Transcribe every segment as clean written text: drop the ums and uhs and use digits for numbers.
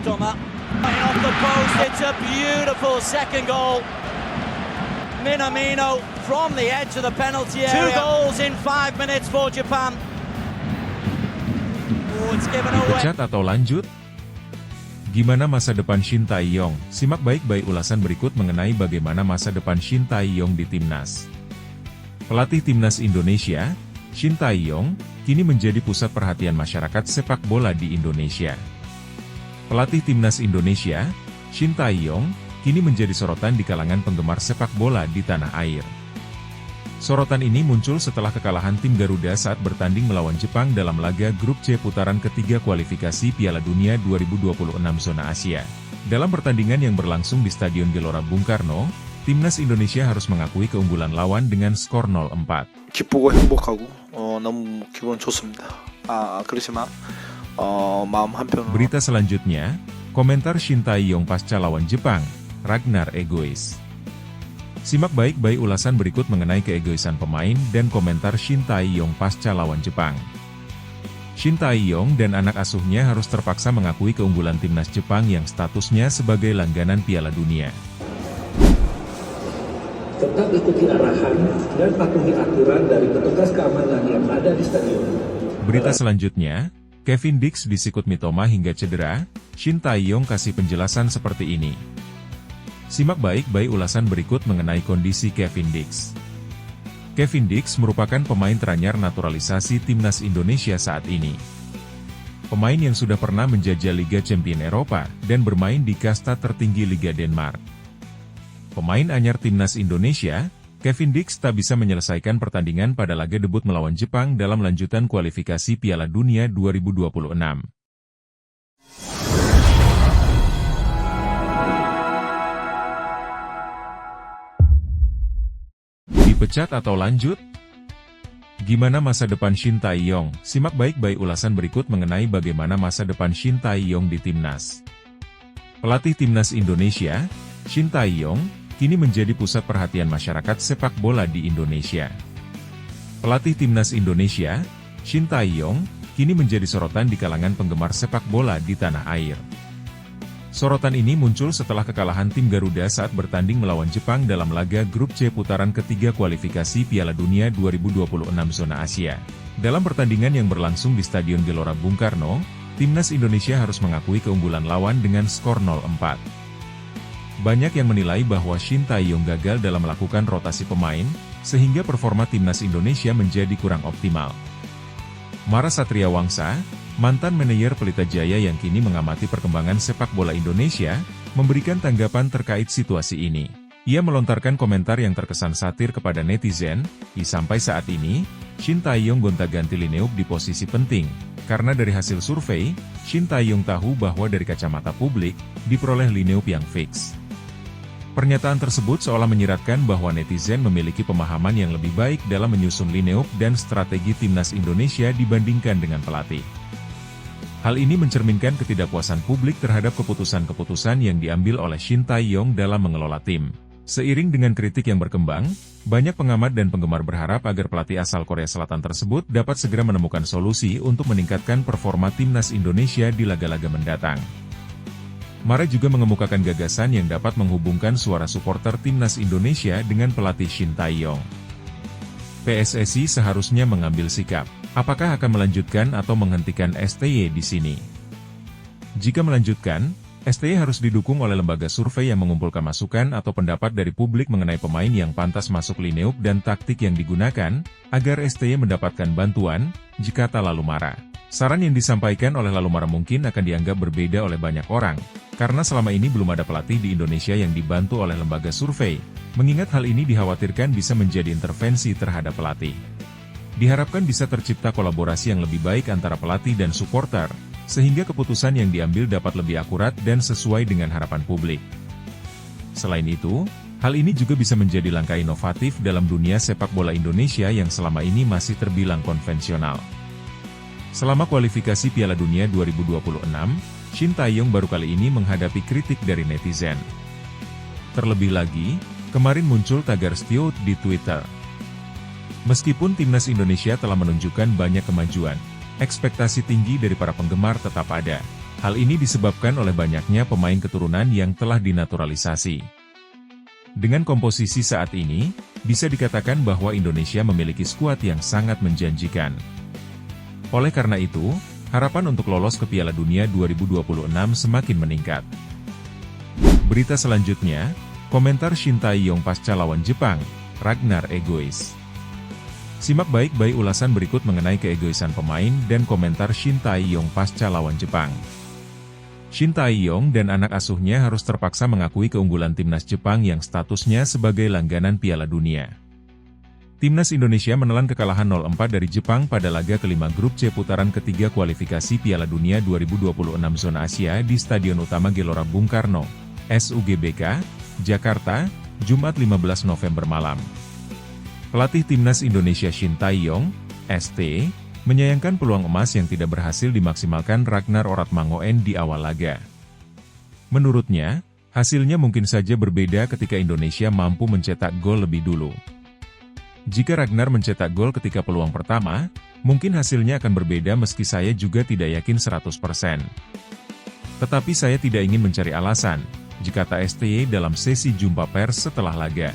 Mitoma. Off the post, it's a beautiful second goal. Minamino from the edge of the penalty area. 2 goals in 5 minutes for Japan. Oh, it's given away. Pecat atau lanjut? Gimana masa depan Shin Tae-yong? Simak baik-baik ulasan berikut mengenai bagaimana masa depan Shin Tae-yong di timnas. Pelatih timnas Indonesia, Shin Tae-yong, kini menjadi pusat perhatian masyarakat sepak bola di Indonesia. Pelatih timnas Indonesia, Shin Tae-yong, kini menjadi sorotan di kalangan penggemar sepak bola di tanah air. Sorotan ini muncul setelah kekalahan tim Garuda saat bertanding melawan Jepang dalam laga grup C putaran ketiga kualifikasi Piala Dunia 2026 zona Asia. Dalam pertandingan yang berlangsung di Stadion Gelora Bung Karno, timnas Indonesia harus mengakui keunggulan lawan dengan skor 0-4. 기쁘고 행복하고 너무 기분 좋습니다. 그렇지만 마음 한편으로 Berita selanjutnya, komentar Shin Tae-yong pasca lawan Jepang, Ragnar egois. Simak baik-baik ulasan berikut mengenai keegoisan pemain dan komentar Shin Tae-yong pasca lawan Jepang. Shin Tae-yong dan anak asuhnya harus terpaksa mengakui keunggulan timnas Jepang yang statusnya sebagai langganan Piala Dunia. Tetap ikuti arahan dan patuhi aturan dari petugas keamanan yang ada di stadion. Berita selanjutnya, Kevin Dix disikut Mitoma hingga cedera, Shin Tae-yong kasih penjelasan seperti ini. Simak baik-baik ulasan berikut mengenai kondisi Kevin Dix. Kevin Dix merupakan pemain teranyar naturalisasi timnas Indonesia saat ini. Pemain yang sudah pernah menjajah Liga Champions Eropa dan bermain di kasta tertinggi Liga Denmark. Pemain anyar timnas Indonesia, Kevin Dix tak bisa menyelesaikan pertandingan pada laga debut melawan Jepang dalam lanjutan kualifikasi Piala Dunia 2026. Dipecat atau lanjut? Gimana masa depan Shin Tae-yong? Simak baik-baik ulasan berikut mengenai bagaimana masa depan Shin Tae-yong di timnas. Pelatih timnas Indonesia, Shin Tae-yong, kini menjadi pusat perhatian masyarakat sepak bola di Indonesia. Pelatih timnas Indonesia, Shin Tae-yong, kini menjadi sorotan di kalangan penggemar sepak bola di tanah air. Sorotan ini muncul setelah kekalahan tim Garuda saat bertanding melawan Jepang dalam laga grup C putaran ketiga kualifikasi Piala Dunia 2026 zona Asia. Dalam pertandingan yang berlangsung di Stadion Gelora Bung Karno, timnas Indonesia harus mengakui keunggulan lawan dengan skor 0-4. Banyak yang menilai bahwa Shin Tae-yong gagal dalam melakukan rotasi pemain, sehingga performa timnas Indonesia menjadi kurang optimal. Mara Satria Wangsa, mantan manajer Pelita Jaya yang kini mengamati perkembangan sepak bola Indonesia, memberikan tanggapan terkait situasi ini. Ia melontarkan komentar yang terkesan satir kepada netizen, sampai saat ini, Shin Tae-yong gonta-ganti Lineup di posisi penting, karena dari hasil survei, Shin Tae-yong tahu bahwa dari kacamata publik, diperoleh Lineup yang fix. Pernyataan tersebut seolah menyiratkan bahwa netizen memiliki pemahaman yang lebih baik dalam menyusun lineup dan strategi timnas Indonesia dibandingkan dengan pelatih. Hal ini mencerminkan ketidakpuasan publik terhadap keputusan-keputusan yang diambil oleh Shin Tae-yong dalam mengelola tim. Seiring dengan kritik yang berkembang, banyak pengamat dan penggemar berharap agar pelatih asal Korea Selatan tersebut dapat segera menemukan solusi untuk meningkatkan performa timnas Indonesia di laga-laga mendatang. Mara juga mengemukakan gagasan yang dapat menghubungkan suara supporter timnas Indonesia dengan pelatih Shin Tae-yong. PSSI seharusnya mengambil sikap, apakah akan melanjutkan atau menghentikan STY di sini. Jika melanjutkan, STY harus didukung oleh lembaga survei yang mengumpulkan masukan atau pendapat dari publik mengenai pemain yang pantas masuk lineup dan taktik yang digunakan, agar STY mendapatkan bantuan, jika tak lalu Mara. Saran yang disampaikan oleh lalu Mara mungkin akan dianggap berbeda oleh banyak orang, karena selama ini belum ada pelatih di Indonesia yang dibantu oleh lembaga survei, mengingat hal ini dikhawatirkan bisa menjadi intervensi terhadap pelatih. Diharapkan bisa tercipta kolaborasi yang lebih baik antara pelatih dan supporter, sehingga keputusan yang diambil dapat lebih akurat dan sesuai dengan harapan publik. Selain itu, hal ini juga bisa menjadi langkah inovatif dalam dunia sepak bola Indonesia yang selama ini masih terbilang konvensional. Selama kualifikasi Piala Dunia 2026, Shin Tae-yong baru kali ini menghadapi kritik dari netizen. Terlebih lagi, kemarin muncul tagar Stewart di Twitter. Meskipun timnas Indonesia telah menunjukkan banyak kemajuan, ekspektasi tinggi dari para penggemar tetap ada. Hal ini disebabkan oleh banyaknya pemain keturunan yang telah dinaturalisasi. Dengan komposisi saat ini, bisa dikatakan bahwa Indonesia memiliki skuad yang sangat menjanjikan. Oleh karena itu, harapan untuk lolos ke Piala Dunia 2026 semakin meningkat. Berita selanjutnya, komentar Shin Tae-yong pasca lawan Jepang, Ragnar egois. Simak baik-baik ulasan berikut mengenai keegoisan pemain dan komentar Shin Tae-yong pasca lawan Jepang. Shin Tae-yong dan anak asuhnya harus terpaksa mengakui keunggulan timnas Jepang yang statusnya sebagai langganan Piala Dunia. Timnas Indonesia menelan kekalahan 0-4 dari Jepang pada laga kelima grup C putaran ketiga kualifikasi Piala Dunia 2026 zona Asia di Stadion Utama Gelora Bung Karno, SUGBK, Jakarta, Jumat 15 November malam. Pelatih timnas Indonesia Shin Tae-yong, ST, menyayangkan peluang emas yang tidak berhasil dimaksimalkan Ragnar Oratmangoen di awal laga. Menurutnya, hasilnya mungkin saja berbeda ketika Indonesia mampu mencetak gol lebih dulu. Jika Ragnar mencetak gol ketika peluang pertama, mungkin hasilnya akan berbeda meski saya juga tidak yakin 100%. Tetapi saya tidak ingin mencari alasan, jika STY dalam sesi jumpa pers setelah laga.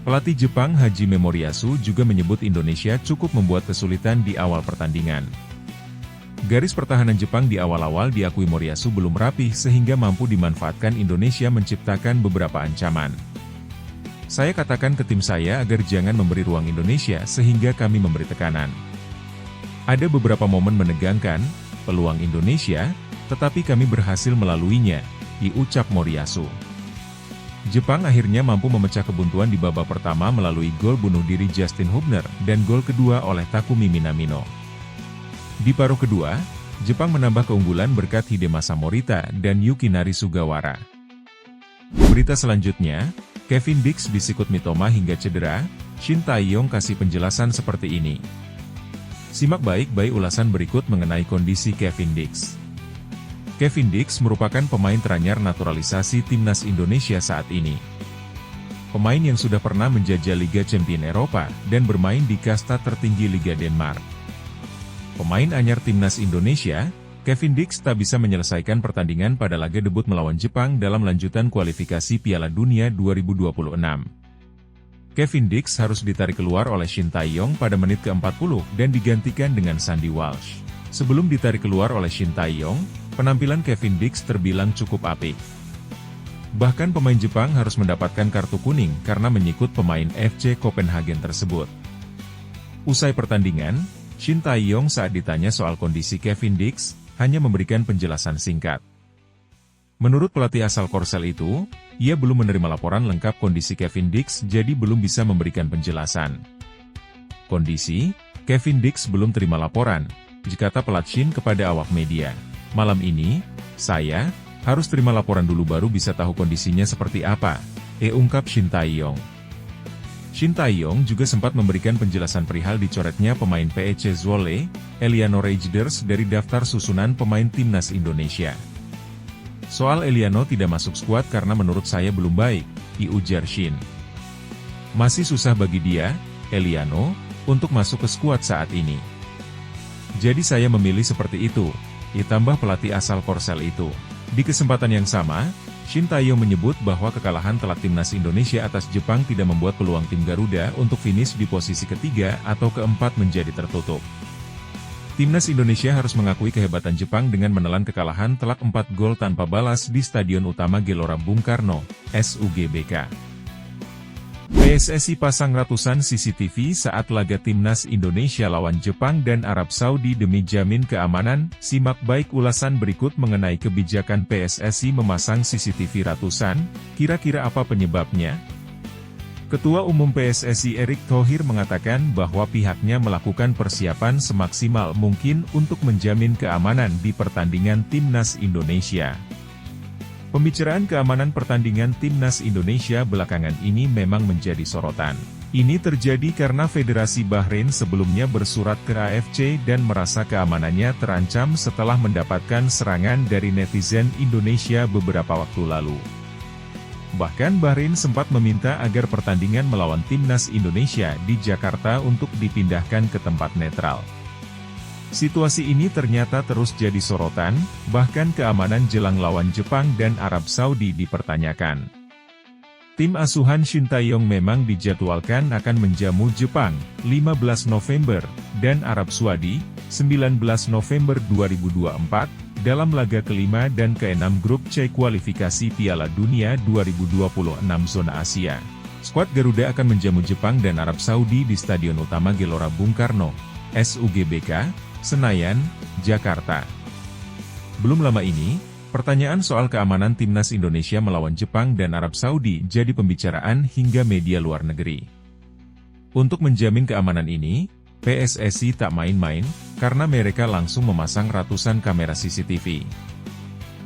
Pelatih Jepang Hajime Moriyasu juga menyebut Indonesia cukup membuat kesulitan di awal pertandingan. Garis pertahanan Jepang di awal-awal diakui Moriyasu belum rapih sehingga mampu dimanfaatkan Indonesia menciptakan beberapa ancaman. Saya katakan ke tim saya agar jangan memberi ruang Indonesia sehingga kami memberi tekanan. Ada beberapa momen menegangkan, peluang Indonesia, tetapi kami berhasil melaluinya, diucap Moriyasu. Jepang akhirnya mampu memecah kebuntuan di babak pertama melalui gol bunuh diri Justin Hubner dan gol kedua oleh Takumi Minamino. Di paruh kedua, Jepang menambah keunggulan berkat Hidemasa Morita dan Yukinari Sugawara. Berita selanjutnya, Kevin Dix disikut mitoma hingga cedera, Shin Tae-yong kasih penjelasan seperti ini. Simak baik-baik ulasan berikut mengenai kondisi Kevin Dix. Kevin Dix merupakan pemain teranyar naturalisasi timnas Indonesia saat ini. Pemain yang sudah pernah menjajah Liga Champions Eropa dan bermain di kasta tertinggi Liga Denmark. Pemain anyar timnas Indonesia, Kevin Dix tak bisa menyelesaikan pertandingan pada laga debut melawan Jepang dalam lanjutan kualifikasi Piala Dunia 2026. Kevin Dix harus ditarik keluar oleh Shin Tae-yong pada menit ke-40 dan digantikan dengan Sandy Walsh. Sebelum ditarik keluar oleh Shin Tae-yong, penampilan Kevin Dix terbilang cukup apik. Bahkan pemain Jepang harus mendapatkan kartu kuning karena menyikut pemain FC Copenhagen tersebut. Usai pertandingan, Shin Tae-yong saat ditanya soal kondisi Kevin Dix, hanya memberikan penjelasan singkat. Menurut pelatih asal Korsel itu, ia belum menerima laporan lengkap kondisi Kevin Dix jadi belum bisa memberikan penjelasan. Kondisi, Kevin Dix belum terima laporan, kata pelatih Shin kepada awak media. Malam ini, saya harus terima laporan dulu baru bisa tahu kondisinya seperti apa, ungkap Shin Tae-yong. Shin Tae-yong juga sempat memberikan penjelasan perihal dicoretnya pemain PEC Zwolle, Eliano Rejders dari daftar susunan pemain timnas Indonesia. Soal Eliano tidak masuk skuad karena menurut saya belum baik, ujar Shin. Masih susah bagi dia, Eliano, untuk masuk ke skuad saat ini. Jadi saya memilih seperti itu, ditambah pelatih asal Korsel itu. Di kesempatan yang sama, Shin Tae-yong menyebut bahwa kekalahan telak timnas Indonesia atas Jepang tidak membuat peluang tim Garuda untuk finish di posisi ketiga atau keempat menjadi tertutup. Timnas Indonesia harus mengakui kehebatan Jepang dengan menelan kekalahan telak 4 gol tanpa balas di Stadion Utama Gelora Bung Karno, SUGBK. PSSI pasang ratusan CCTV saat laga timnas Indonesia lawan Jepang dan Arab Saudi demi jamin keamanan. Simak baik ulasan berikut mengenai kebijakan PSSI memasang CCTV ratusan, kira-kira apa penyebabnya? Ketua Umum PSSI Erick Thohir mengatakan bahwa pihaknya melakukan persiapan semaksimal mungkin untuk menjamin keamanan di pertandingan timnas Indonesia. Pembicaraan keamanan pertandingan timnas Indonesia belakangan ini memang menjadi sorotan. Ini terjadi karena Federasi Bahrain sebelumnya bersurat ke AFC dan merasa keamanannya terancam setelah mendapatkan serangan dari netizen Indonesia beberapa waktu lalu. Bahkan Bahrain sempat meminta agar pertandingan melawan timnas Indonesia di Jakarta untuk dipindahkan ke tempat netral. Situasi ini ternyata terus jadi sorotan, bahkan keamanan jelang lawan Jepang dan Arab Saudi dipertanyakan. Tim asuhan Shin Tae-yong memang dijadwalkan akan menjamu Jepang, 15 November, dan Arab Saudi, 19 November 2024, dalam laga kelima dan keenam grup C kualifikasi Piala Dunia 2026 zona Asia. Skuad Garuda akan menjamu Jepang dan Arab Saudi di Stadion Utama Gelora Bung Karno, SUGBK, Senayan, Jakarta. Belum lama ini, pertanyaan soal keamanan timnas Indonesia melawan Jepang dan Arab Saudi jadi pembicaraan hingga media luar negeri. Untuk menjamin keamanan ini, PSSI tak main-main, karena mereka langsung memasang ratusan kamera CCTV.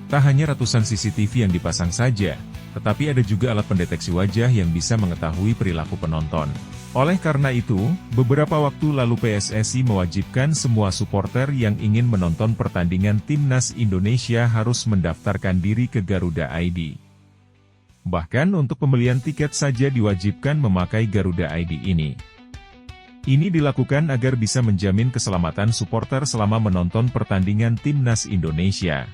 Tak hanya ratusan CCTV yang dipasang saja, tetapi ada juga alat pendeteksi wajah yang bisa mengetahui perilaku penonton. Oleh karena itu, beberapa waktu lalu PSSI mewajibkan semua supporter yang ingin menonton pertandingan timnas Indonesia harus mendaftarkan diri ke Garuda ID. Bahkan untuk pembelian tiket saja diwajibkan memakai Garuda ID ini. Ini dilakukan agar bisa menjamin keselamatan supporter selama menonton pertandingan timnas Indonesia.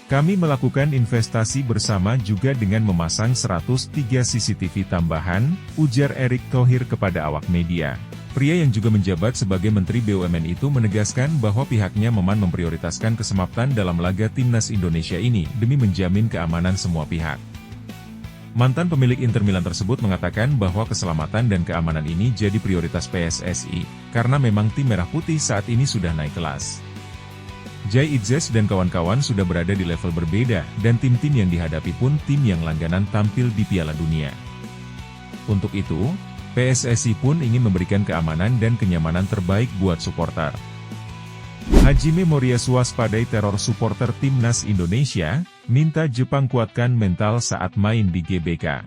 Kami melakukan investasi bersama juga dengan memasang 103 CCTV tambahan, ujar Erick Thohir kepada awak media. Pria yang juga menjabat sebagai Menteri BUMN itu menegaskan bahwa pihaknya memprioritaskan keselamatan dalam laga timnas Indonesia ini demi menjamin keamanan semua pihak. Mantan pemilik Inter Milan tersebut mengatakan bahwa keselamatan dan keamanan ini jadi prioritas PSSI, karena memang tim Merah Putih saat ini sudah naik kelas. Jai Itzes dan kawan-kawan sudah berada di level berbeda, dan tim-tim yang dihadapi pun tim yang langganan tampil di Piala Dunia. Untuk itu, PSSI pun ingin memberikan keamanan dan kenyamanan terbaik buat supporter. Hajime Moriyasu waspadai teror supporter timnas Indonesia, minta Jepang kuatkan mental saat main di GBK.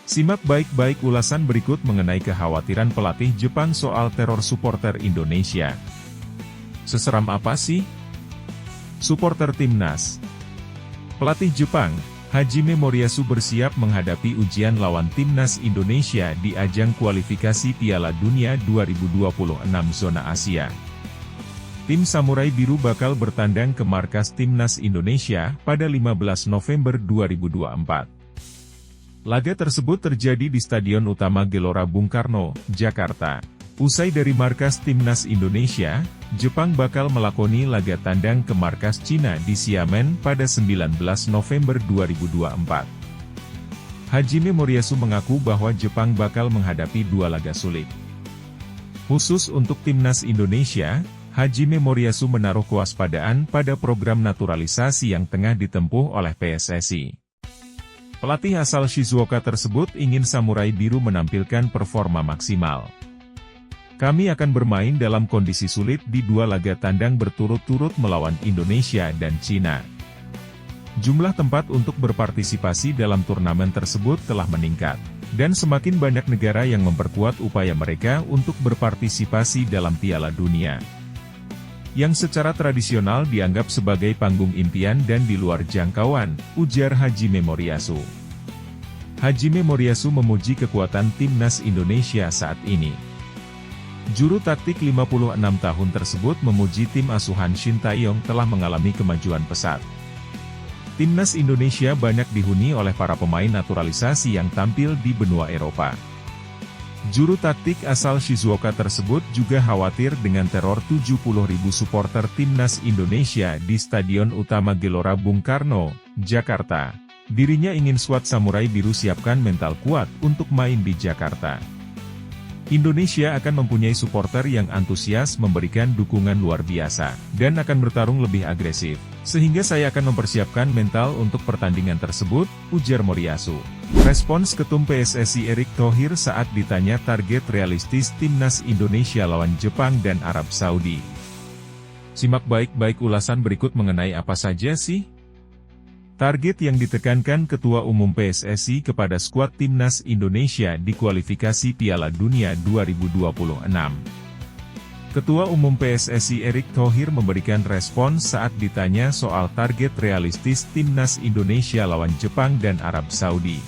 Simak baik-baik ulasan berikut mengenai kekhawatiran pelatih Jepang soal teror supporter Indonesia. Seseram apa sih supporter timnas? Pelatih Jepang, Hajime Moriyasu bersiap menghadapi ujian lawan timnas Indonesia di ajang kualifikasi Piala Dunia 2026 zona Asia. Tim Samurai Biru bakal bertandang ke markas timnas Indonesia pada 15 November 2024. Laga tersebut terjadi di Stadion Utama Gelora Bung Karno, Jakarta. Usai dari markas timnas Indonesia, Jepang bakal melakoni laga tandang ke markas Cina di Xiamen pada 19 November 2024. Hajime Moriyasu mengaku bahwa Jepang bakal menghadapi dua laga sulit. Khusus untuk timnas Indonesia, Hajime Moriyasu menaruh kewaspadaan pada program naturalisasi yang tengah ditempuh oleh PSSI. Pelatih asal Shizuoka tersebut ingin Samurai Biru menampilkan performa maksimal. Kami akan bermain dalam kondisi sulit di dua laga tandang berturut-turut melawan Indonesia dan Cina. Jumlah tempat untuk berpartisipasi dalam turnamen tersebut telah meningkat, dan semakin banyak negara yang memperkuat upaya mereka untuk berpartisipasi dalam Piala Dunia, yang secara tradisional dianggap sebagai panggung impian dan di luar jangkauan, ujar Hajime Moriyasu. Hajime Moriyasu memuji kekuatan timnas Indonesia saat ini. Juru taktik 56 tahun tersebut memuji tim asuhan Shin Tae-yong telah mengalami kemajuan pesat. Timnas Indonesia banyak dihuni oleh para pemain naturalisasi yang tampil di benua Eropa. Juru taktik asal Shizuoka tersebut juga khawatir dengan teror 70.000 supporter timnas Indonesia di Stadion Utama Gelora Bung Karno, Jakarta. Dirinya ingin skuad Samurai Biru siapkan mental kuat untuk main di Jakarta. Indonesia akan mempunyai supporter yang antusias memberikan dukungan luar biasa, dan akan bertarung lebih agresif, sehingga saya akan mempersiapkan mental untuk pertandingan tersebut, ujar Moriyasu. Respons Ketum PSSI Erick Thohir saat ditanya target realistis timnas Indonesia lawan Jepang dan Arab Saudi. Simak baik-baik ulasan berikut mengenai apa saja sih target yang ditekankan Ketua Umum PSSI kepada skuad timnas Indonesia di kualifikasi Piala Dunia 2026. Ketua Umum PSSI Erick Thohir memberikan respons saat ditanya soal target realistis timnas Indonesia lawan Jepang dan Arab Saudi.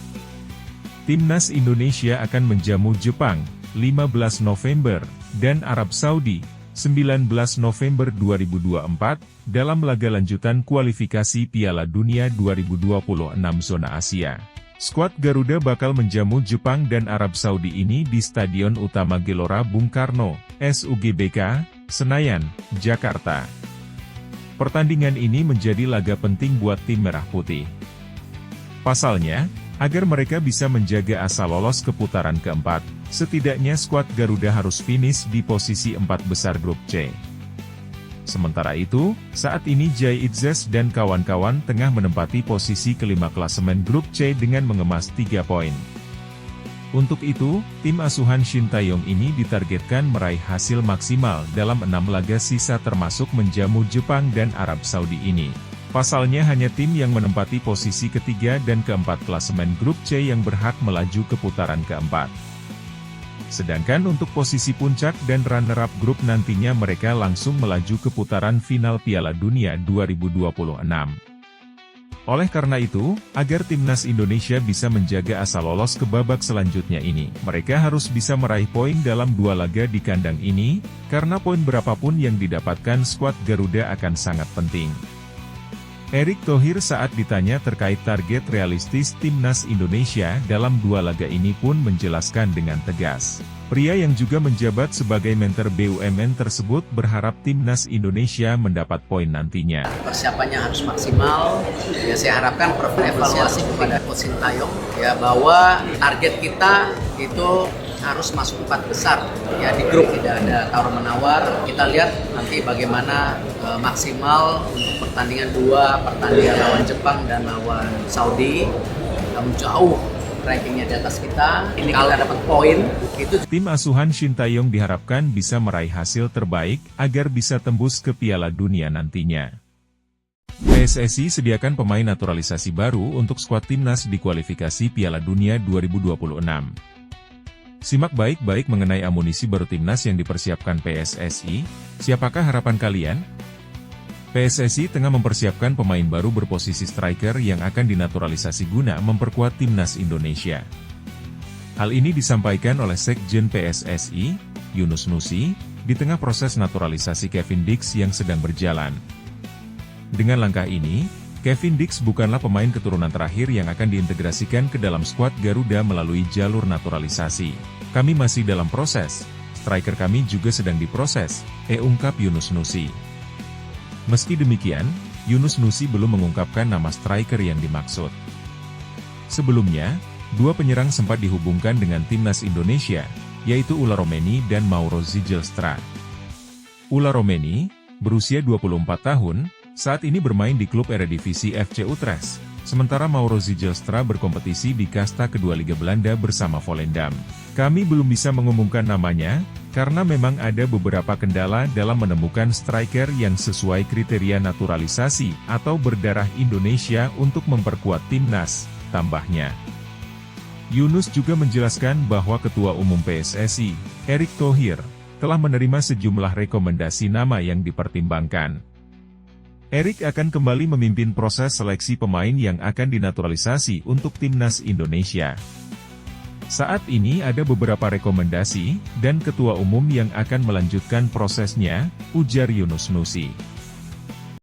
Timnas Indonesia akan menjamu Jepang, 15 November, dan Arab Saudi, 19 November 2024, dalam laga lanjutan kualifikasi Piala Dunia 2026 zona Asia. Skuad Garuda bakal menjamu Jepang dan Arab Saudi ini di Stadion Utama Gelora Bung Karno, SUGBK, Senayan, Jakarta. Pertandingan ini menjadi laga penting buat tim Merah Putih. Pasalnya, agar mereka bisa menjaga asa lolos ke putaran keempat, setidaknya skuad Garuda harus finish di posisi 4 besar grup C. Sementara itu, saat ini Jai Itzes dan kawan-kawan tengah menempati posisi kelima klasemen grup C dengan mengemas 3 poin. Untuk itu, tim asuhan Shin Tae-yong ini ditargetkan meraih hasil maksimal dalam 6 laga sisa termasuk menjamu Jepang dan Arab Saudi ini. Pasalnya hanya tim yang menempati posisi ketiga dan keempat klasemen grup C yang berhak melaju ke putaran keempat. Sedangkan untuk posisi puncak dan runner-up grup nantinya mereka langsung melaju ke putaran final Piala Dunia 2026. Oleh karena itu, agar timnas Indonesia bisa menjaga asa lolos ke babak selanjutnya ini, mereka harus bisa meraih poin dalam 2 laga di kandang ini, karena poin berapapun yang didapatkan skuad Garuda akan sangat penting. Erick Thohir saat ditanya terkait target realistis timnas Indonesia dalam 2 laga ini pun menjelaskan dengan tegas. Pria yang juga menjabat sebagai mentor BUMN tersebut berharap timnas Indonesia mendapat poin nantinya. Persiapannya harus maksimal. Ya, saya harapkan evaluasi kepada Coach Shin Tae-yong ya, bahwa target kita itu harus masuk 4 besar ya di grup, tidak ada tawar-menawar. Kita lihat nanti bagaimana maksimal untuk pertandingan 2, pertandingan lawan Jepang dan lawan Saudi, namun jauh rankingnya di atas kita. Ini kalau dapat poin itu. Tim asuhan Shin Tae-yong diharapkan bisa meraih hasil terbaik agar bisa tembus ke Piala Dunia nantinya. PSSI sediakan pemain naturalisasi baru untuk skuad timnas di kualifikasi Piala Dunia 2026. Simak baik-baik mengenai amunisi baru timnas yang dipersiapkan PSSI. Siapakah harapan kalian? PSSI tengah mempersiapkan pemain baru berposisi striker yang akan dinaturalisasi guna memperkuat timnas Indonesia. Hal ini disampaikan oleh Sekjen PSSI, Yunus Nusi, di tengah proses naturalisasi Kevin Dix yang sedang berjalan. Dengan langkah ini, Kevin Dix bukanlah pemain keturunan terakhir yang akan diintegrasikan ke dalam skuad Garuda melalui jalur naturalisasi. Kami masih dalam proses, striker kami juga sedang diproses, ungkap Yunus Nusi. Meski demikian, Yunus Nusi belum mengungkapkan nama striker yang dimaksud. Sebelumnya, 2 penyerang sempat dihubungkan dengan timnas Indonesia, yaitu Ulla Romeni dan Mauro Zijlstra. Ulla Romeni, berusia 24 tahun, saat ini bermain di klub Eredivisie FC Utrecht, sementara Mauro Zijlstra berkompetisi di kasta kedua Liga Belanda bersama Volendam. Kami belum bisa mengumumkan namanya, karena memang ada beberapa kendala dalam menemukan striker yang sesuai kriteria naturalisasi atau berdarah Indonesia untuk memperkuat timnas, tambahnya. Yunus juga menjelaskan bahwa Ketua Umum PSSI, Erick Thohir, telah menerima sejumlah rekomendasi nama yang dipertimbangkan. Erick akan kembali memimpin proses seleksi pemain yang akan dinaturalisasi untuk timnas Indonesia. Saat ini ada beberapa rekomendasi, dan Ketua Umum yang akan melanjutkan prosesnya, ujar Yunus Nusi.